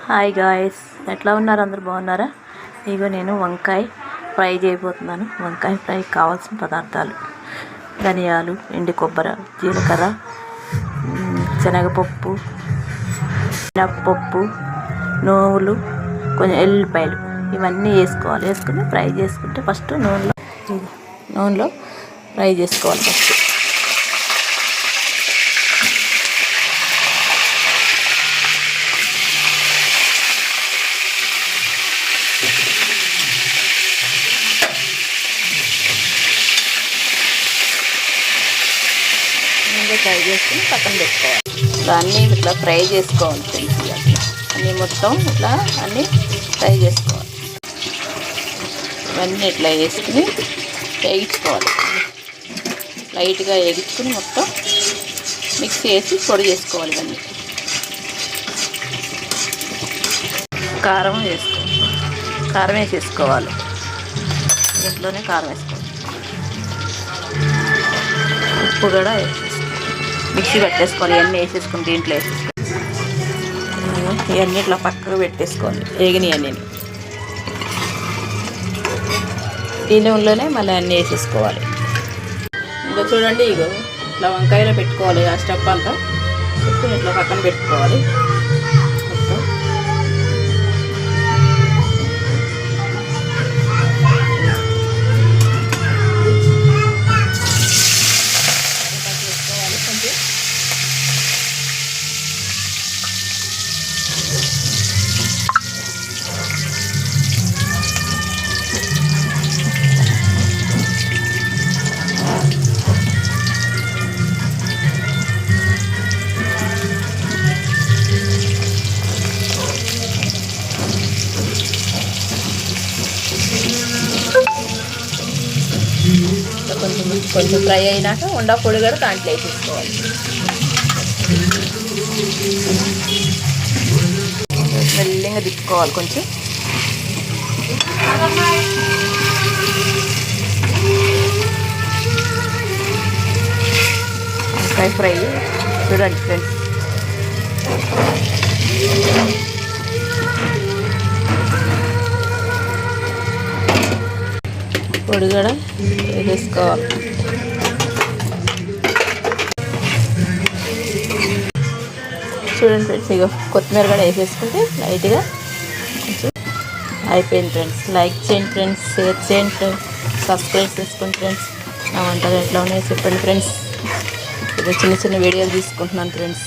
Hi guys, ఎట్లా ఉన్నారు? అందరు బాగున్నారా? ఇగో నేను వంకాయ ఫ్రై చేయబోతున్నాను. వంకాయ ఫ్రై కావాల్సిన పదార్థాలు: ధనియాలు, ఎండు కొబ్బరి, జీలకర్ర, శనగపప్పు, మినప్పప్పు, నువ్వులు, కొంచెం ఎల్లిపాయలు ఇవన్నీ వేసుకోవాలి. వేసుకుని ఫ్రై చేసుకుంటే ఫస్ట్ నూనెలో ఫ్రై చేసుకోవాలి. ఫస్ట్ ఫ్రై చేసుకుని పక్కన పెట్టుకోవాలి. అన్నీ ఇట్లా ఫ్రై చేసుకోవాలి ఫ్రెండ్స్. అన్నీ మొత్తం ఇట్లా అన్నీ ఫ్రై చేసుకోవాలి. ఇవన్నీ ఇట్లా వేసుకుని వేయించుకోవాలి. లైట్గా వేయించుకుని మొత్తం మిక్స్ చేసి పొడి చేసుకోవాలి. ఇవన్నీ కారం వేసేసుకోవాలి. ఇంట్లోనే కారం వేసుకోవాలి. ఉప్పు కూడా మిక్సీ పెట్టేసుకోవాలి. ఇవన్నీ వేసేసుకుని దీంట్లో వేసేసుకోవాలి. ఇవన్నీ ఇట్లా పక్కకు పెట్టేసుకోవాలి. వేగినవన్నీ ఈ నూనెలోనే మళ్ళీ అన్నీ వేసేసుకోవాలి. ఇంకా చూడండి, ఇగో ఇట్లా వంకాయలో పెట్టుకోవాలి. ఆ స్టెప్ అంతా పెట్టుకుని ఇట్లా పక్కన పెట్టుకోవాలి. కొంచెం ఫ్రై అయినాక ఉండా పొడి కూడా దాంట్లో వేసేసుకోవాలి. మెల్లిగా తిప్పుకోవాలి. కొంచెం ఫ్రై చూడండి ఫ్రెండ్స్. పొడి కూడా వేసేసుకోవాలి. చూడండి ఫ్రెండ్స్, ఇక కొత్తిమీర కూడా వేసేసుకుంటే లైట్గా కొంచెం అయిపోయింది ఫ్రెండ్స్. లైక్ చేయండి ఫ్రెండ్స్, షేర్ చేయండి ఫ్రెండ్స్, సబ్స్క్రైబ్ చేసుకోండి ఫ్రెండ్స్. నా వంటలు ఎట్లా ఉన్నాయో చెప్పండి ఫ్రెండ్స్. ఇక చిన్న చిన్న వీడియోలు తీసుకుంటున్నాను ఫ్రెండ్స్.